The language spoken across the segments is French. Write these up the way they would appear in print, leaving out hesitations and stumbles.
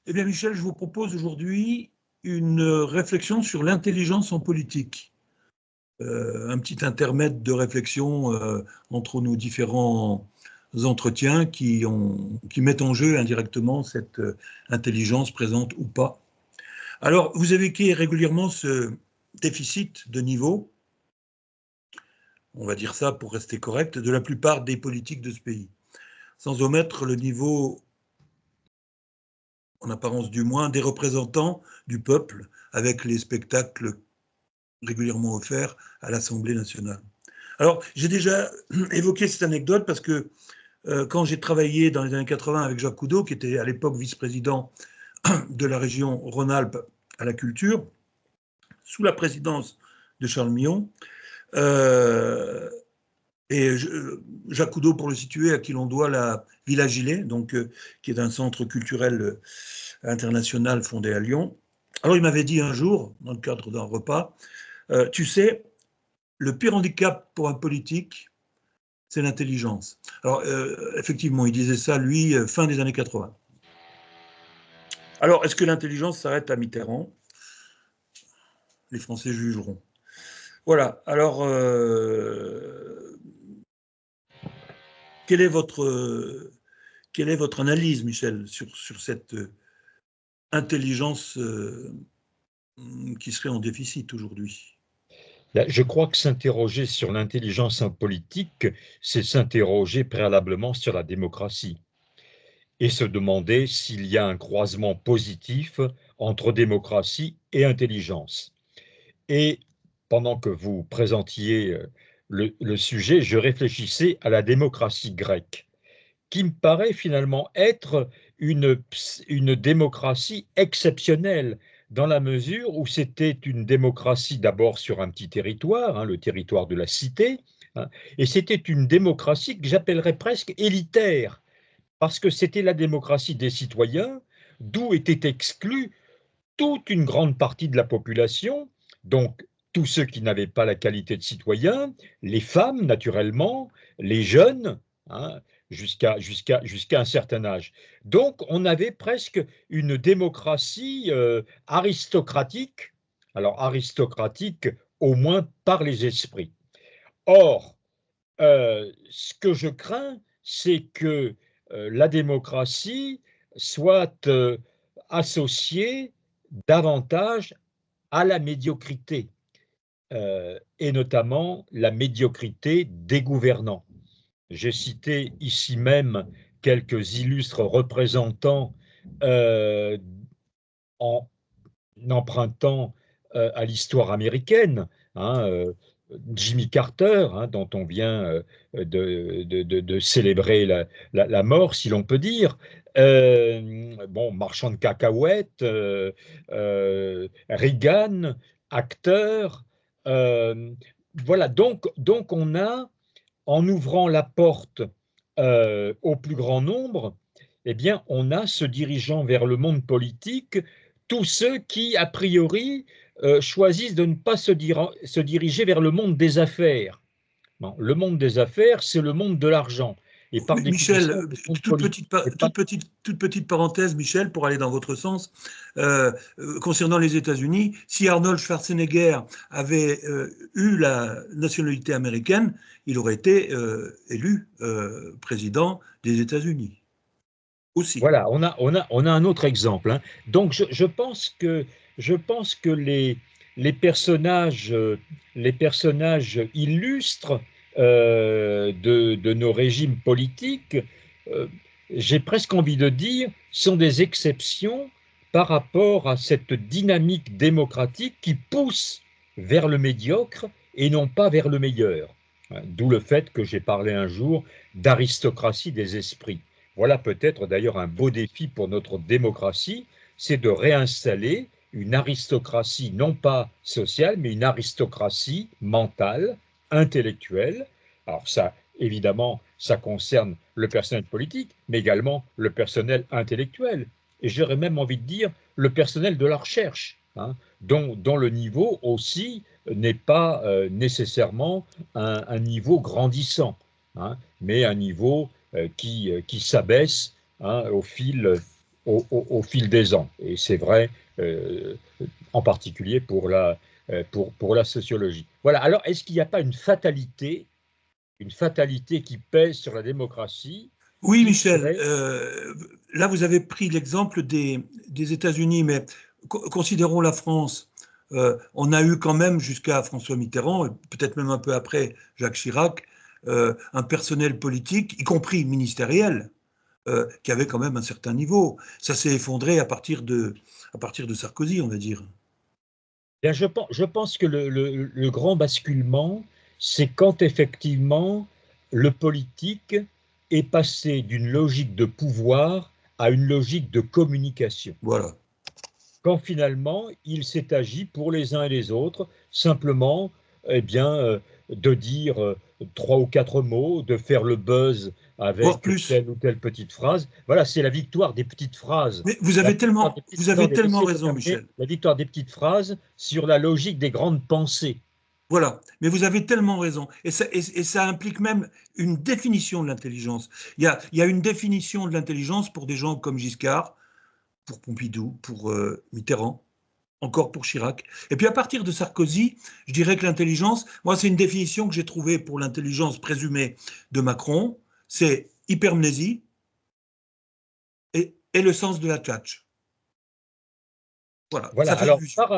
Eh bien, Michel, je vous propose aujourd'hui une réflexion sur l'intelligence en politique. Un petit intermède de réflexion entre nos différents entretiens qui mettent en jeu indirectement cette intelligence présente ou pas. Alors, vous évoquez régulièrement ce déficit de niveau, on va dire ça pour rester correct, de la plupart des politiques de ce pays, sans omettre le niveau, en apparence du moins, des représentants du peuple avec les spectacles régulièrement offerts à l'Assemblée nationale. Alors, j'ai déjà évoqué cette anecdote parce que quand j'ai travaillé dans les années 80 avec Jacques Coudot, qui était à l'époque vice-président de la région Rhône-Alpes à la culture, sous la présidence de Charles Millon, Jacques Coudot, pour le situer, à qui l'on doit la Villa Gilet, donc, qui est un centre culturel international fondé à Lyon. Alors il m'avait dit un jour, dans le cadre d'un repas, tu sais, le pire handicap pour un politique, c'est l'intelligence. Alors effectivement, il disait ça, lui, fin des années 80. Alors, est-ce que l'intelligence s'arrête à Mitterrand? Les Français jugeront. Voilà, alors, quelle est votre analyse, Michel, sur cette intelligence qui serait en déficit aujourd'hui? Je crois que s'interroger sur l'intelligence en politique, c'est s'interroger préalablement sur la démocratie et se demander s'il y a un croisement positif entre démocratie et intelligence. Et pendant que vous présentiez le sujet, je réfléchissais à la démocratie grecque, qui me paraît finalement être une démocratie exceptionnelle, dans la mesure où c'était une démocratie d'abord sur un petit territoire, le territoire de la cité, et c'était une démocratie que j'appellerais presque élitaire, parce que c'était la démocratie des citoyens, d'où était exclue toute une grande partie de la population, donc tous ceux qui n'avaient pas la qualité de citoyen, les femmes naturellement, les jeunes, hein, jusqu'à un certain âge. Donc on avait presque une démocratie aristocratique, alors aristocratique au moins par les esprits. Or, ce que je crains, c'est que la démocratie soit associée davantage à la médiocrité, et notamment la médiocrité des gouvernants. J'ai cité ici même quelques illustres représentants en empruntant à l'histoire américaine, Jimmy Carter, dont on vient de célébrer la mort, si l'on peut dire. Bon, marchand de cacahuètes, Reagan, acteur. Voilà, donc on a, en ouvrant la porte au plus grand nombre, eh bien, on a se dirigeant vers le monde politique tous ceux qui, a priori, choisissent de ne pas se diriger vers le monde des affaires. Bon, le monde des affaires, c'est le monde de l'argent. Et par définition, Michel, le monde politique n'est pas... toute petite parenthèse, Michel, pour aller dans votre sens, concernant les États-Unis, si Arnold Schwarzenegger avait eu la nationalité américaine, il aurait été élu président des États-Unis aussi. Voilà, on a un autre exemple. Donc, je pense que les personnages illustres de nos régimes politiques, euh, j'ai presque envie de dire, sont des exceptions par rapport à cette dynamique démocratique qui pousse vers le médiocre et non pas vers le meilleur. D'où le fait que j'ai parlé un jour d'aristocratie des esprits. Voilà peut-être d'ailleurs un beau défi pour notre démocratie, c'est de réinstaller une aristocratie non pas sociale, mais une aristocratie mentale, intellectuelle. Alors ça, évidemment, ça concerne le personnel politique, mais également le personnel intellectuel. Et j'aurais même envie de dire le personnel de la recherche, dont le niveau aussi n'est pas nécessairement un niveau grandissant, mais un niveau qui s'abaisse au fil au fil des ans. Et c'est vrai en particulier pour la sociologie. Voilà, alors est-ce qu'il n'y a pas une fatalité qui pèse sur la démocratie Oui, qui Michel, serait... là vous avez pris l'exemple des États-Unis, mais considérons la France. On a eu quand même jusqu'à François Mitterrand, et peut-être même un peu après Jacques Chirac, un personnel politique, y compris ministériel, qui avait quand même un certain niveau. Ça s'est effondré à partir de Sarkozy, on va dire. Bien, je pense que le grand basculement, c'est quand effectivement le politique est passé d'une logique de pouvoir à une logique de communication. Voilà. Quand finalement il s'est agi pour les uns et les autres, simplement eh bien, de dire trois ou quatre mots, de faire le buzz Voire avec plus. telle ou telle petite phrase. Voilà, c'est la victoire des petites phrases. Mais La victoire des petites... vous avez Attendez, tellement laissez-moi raison, terminer. Michel. La victoire des petites phrases sur la logique des grandes pensées. Voilà, mais vous avez tellement raison. Et ça implique même une définition de l'intelligence. Il y a une définition de l'intelligence pour des gens comme Giscard, pour Pompidou, pour Mitterrand, encore pour Chirac. Et puis à partir de Sarkozy, je dirais que l'intelligence, moi c'est une définition que j'ai trouvée pour l'intelligence présumée de Macron, c'est hypermnésie et le sens de la tchatch. Voilà, Voilà, ça fait alors illusion. par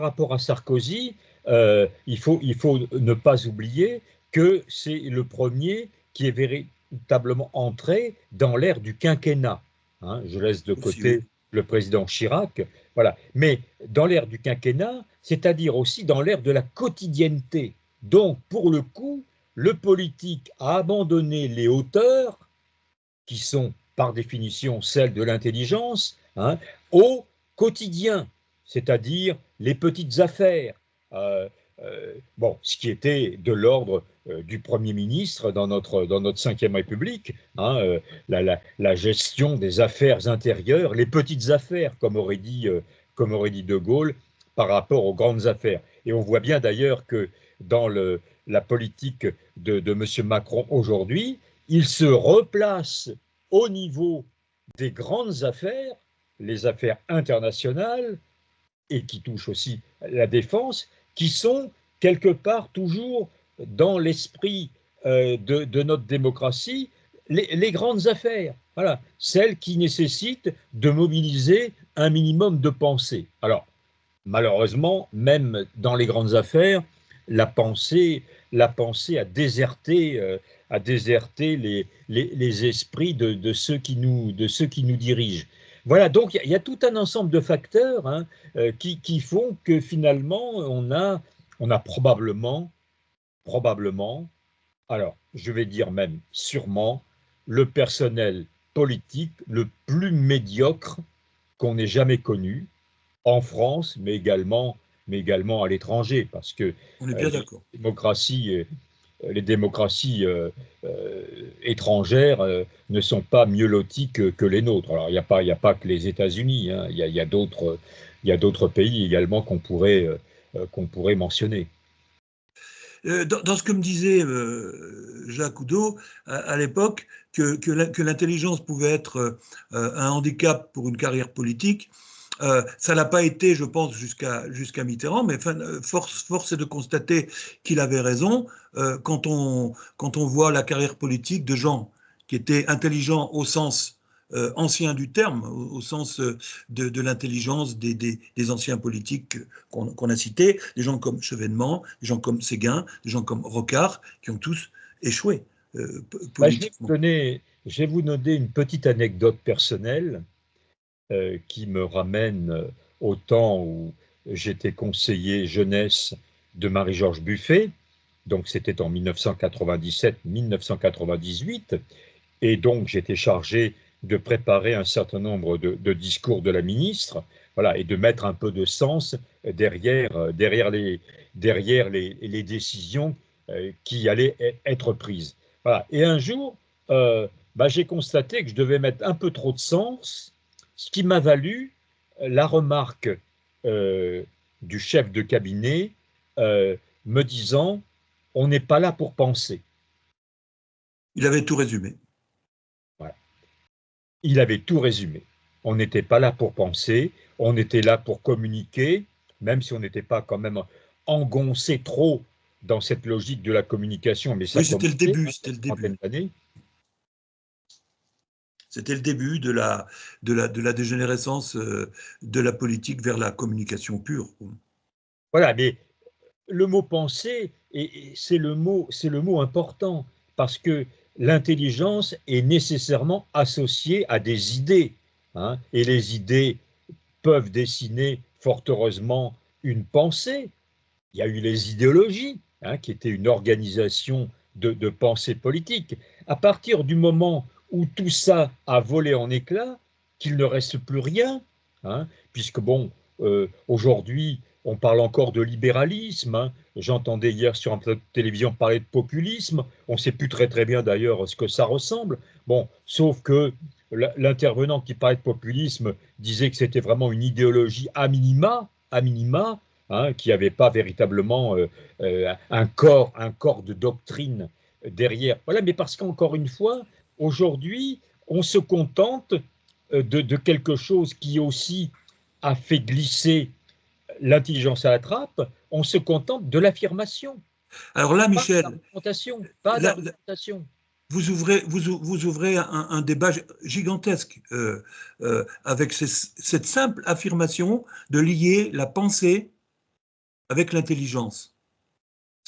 rapport à Sarkozy, il faut ne pas oublier que c'est le premier qui est véritablement entré dans l'ère du quinquennat. Hein, je laisse de Aussi, oui. côté le président Chirac, voilà. Mais dans l'ère du quinquennat, c'est-à-dire aussi dans l'ère de la quotidienneté. Donc, pour le coup, le politique a abandonné les hauteurs, qui sont par définition celles de l'intelligence, hein, au quotidien, c'est-à-dire les petites affaires. Euh, bon, ce qui était de l'ordre du Premier ministre dans notre Cinquième République, hein, la gestion des affaires intérieures, les petites affaires, comme aurait dit De Gaulle, par rapport aux grandes affaires. Et on voit bien d'ailleurs que dans la politique de M. Macron aujourd'hui, il se replace au niveau des grandes affaires, les affaires internationales, et qui touchent aussi la défense, qui sont quelque part toujours dans l'esprit de notre démocratie, les grandes affaires, voilà, celles qui nécessitent de mobiliser un minimum de pensée. Alors, malheureusement, même dans les grandes affaires, la pensée, a déserté les esprits de ceux qui nous dirigent. Voilà, donc il y a tout un ensemble de facteurs, hein, qui font que finalement, on a probablement, alors je vais dire même sûrement, le personnel politique le plus médiocre qu'on ait jamais connu, en France, mais également à l'étranger, parce que On est bien les d'accord. démocraties, les démocraties étrangères ne sont pas mieux loties que les nôtres. Alors, il y a pas que les États-Unis, hein, il y a d'autres pays également qu'on pourrait mentionner. Dans ce que me disait Jacques Oudot à l'époque, que l'intelligence pouvait être un handicap pour une carrière politique, ça n'a pas été, je pense, jusqu'à Mitterrand, mais enfin, force est de constater qu'il avait raison quand on voit la carrière politique de gens qui étaient intelligents au sens ancien du terme, au sens de l'intelligence des anciens politiques qu'on a cités, des gens comme Chevènement, des gens comme Séguin, des gens comme Rocard, qui ont tous échoué Bah, politiquement. je vais vous donner une petite anecdote personnelle qui me ramène au temps où j'étais conseiller jeunesse de Marie-Georges Buffet. Donc c'était en 1997-1998. Et donc j'étais chargé de préparer un certain nombre de discours de la ministre, voilà, et de mettre un peu de sens derrière les décisions qui allaient être prises. Voilà. Et un jour, bah, j'ai constaté que je devais mettre un peu trop de sens, ce qui m'a valu la remarque euh, du chef de cabinet euh, me disant, on n'est pas là pour penser. Il avait tout résumé. Voilà. Il avait tout résumé. On n'était pas là pour penser, on était là pour communiquer, même si on n'était pas quand même engoncé trop dans cette logique de la communication, mais ça Oui, c'était le commençait, début, hein, il y c'était a le une trentaine début. d'années. C'était le début de la dégénérescence de la politique vers la communication pure. Voilà, mais le mot penser, c'est le mot important, parce que l'intelligence est nécessairement associée à des idées, hein, et les idées peuvent dessiner, fort heureusement, une pensée. Il y a eu les idéologies, hein, qui étaient une organisation de pensée politique. À partir du moment où tout ça a volé en éclats, qu'il ne reste plus rien, hein, puisque bon, aujourd'hui, on parle encore de libéralisme, hein. J'entendais hier sur un plateau de télévision parler de populisme. On ne sait plus très très bien d'ailleurs ce que ça ressemble. Bon, sauf que l'intervenant qui parlait de populisme disait que c'était vraiment une idéologie à minima, hein, qui n'avait pas véritablement un corps de doctrine derrière. Voilà, mais parce qu'encore une fois, aujourd'hui, on se contente de quelque chose qui aussi a fait glisser l'intelligence à la trappe, on se contente de l'affirmation, Alors là, pas Michel, d'argumentation, pas là, d'argumentation. vous ouvrez un débat gigantesque avec cette simple affirmation de lier la pensée avec l'intelligence.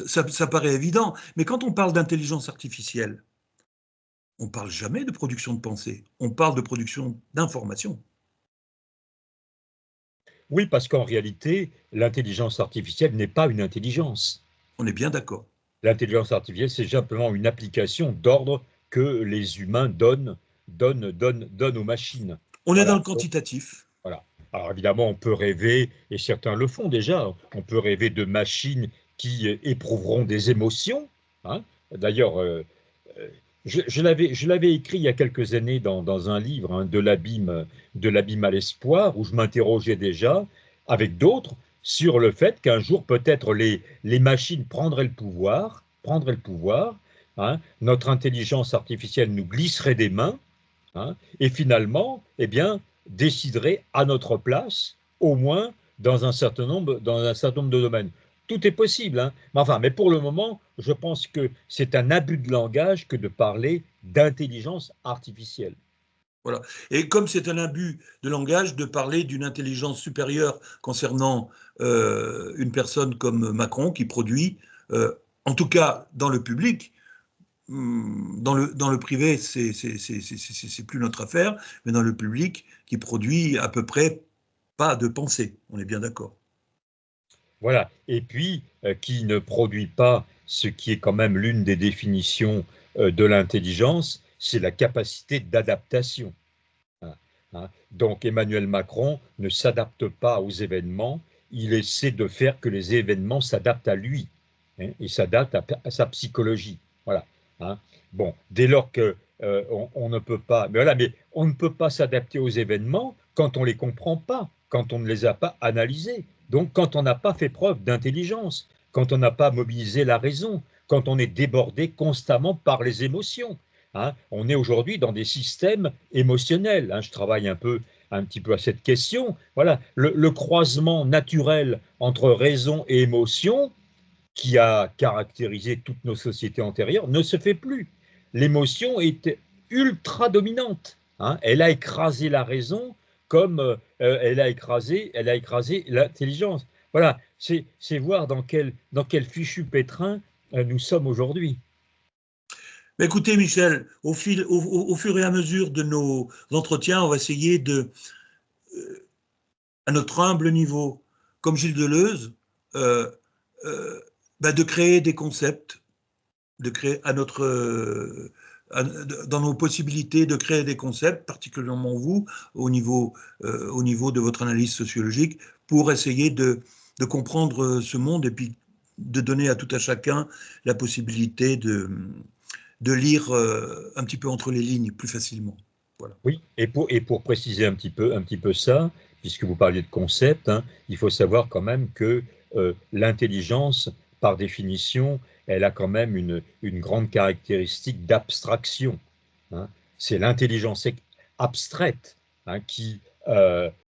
Ça paraît évident, mais quand on parle d'intelligence artificielle, on ne parle jamais de production de pensée, on parle de production d'information. Oui, parce qu'en réalité, l'intelligence artificielle n'est pas une intelligence. On est bien d'accord. L'intelligence artificielle, c'est simplement une application d'ordre que les humains donnent aux machines. On est dans Voilà. le quantitatif. Voilà. Alors évidemment, on peut rêver, et certains le font déjà, on peut rêver de machines qui éprouveront des émotions, hein. D'ailleurs, euh, je l'avais écrit il y a quelques années dans un livre, hein, de l'abîme à l'espoir, où je m'interrogeais déjà, avec d'autres, sur le fait qu'un jour, peut-être, les machines prendraient le pouvoir, hein, notre intelligence artificielle nous glisserait des mains, hein, et finalement, eh bien, déciderait à notre place, au moins dans un certain nombre de domaines. Tout est possible, hein. Mais pour le moment, je pense que c'est un abus de langage que de parler d'intelligence artificielle. Voilà. Et comme c'est un abus de langage de parler d'une intelligence supérieure concernant une personne comme Macron qui produit, en tout cas dans le public, dans le privé, c'est plus notre affaire, mais dans le public, qui produit à peu près pas de pensée. On est bien d'accord. Voilà. Et puis, qui ne produit pas ce qui est quand même l'une des définitions de l'intelligence, c'est la capacité d'adaptation. Hein, hein. Donc Emmanuel Macron ne s'adapte pas aux événements, il essaie de faire que les événements s'adaptent à lui, hein, et s'adaptent à sa psychologie. Voilà, hein. Bon, dès lors que on ne peut pas, mais voilà, mais on ne peut pas s'adapter aux événements quand on les comprend pas, quand on ne les a pas analysés. Donc quand on n'a pas fait preuve d'intelligence, quand on n'a pas mobilisé la raison, quand on est débordé constamment par les émotions, hein. On est aujourd'hui dans des systèmes émotionnels, hein. Je travaille un petit peu à cette question. Voilà, le croisement naturel entre raison et émotion, qui a caractérisé toutes nos sociétés antérieures, ne se fait plus. L'émotion est ultra dominante, hein. Elle a écrasé la raison comme elle a écrasé l'intelligence. Voilà, c'est voir dans quel fichu pétrin nous sommes aujourd'hui. Mais écoutez, Michel, au fur et à mesure de nos entretiens, on va essayer à notre humble niveau, comme Gilles Deleuze, euh, euh, de créer des concepts, de créer dans nos possibilités de créer des concepts, particulièrement vous, au niveau de votre analyse sociologique, pour essayer de comprendre ce monde et puis de donner à tout à chacun la possibilité de lire un petit peu entre les lignes plus facilement. Voilà. Oui, et pour préciser un petit peu ça, puisque vous parliez de concept, hein, il faut savoir quand même que l'intelligence, par définition, elle a quand même une grande caractéristique d'abstraction, hein. C'est l'intelligence abstraite, hein, qui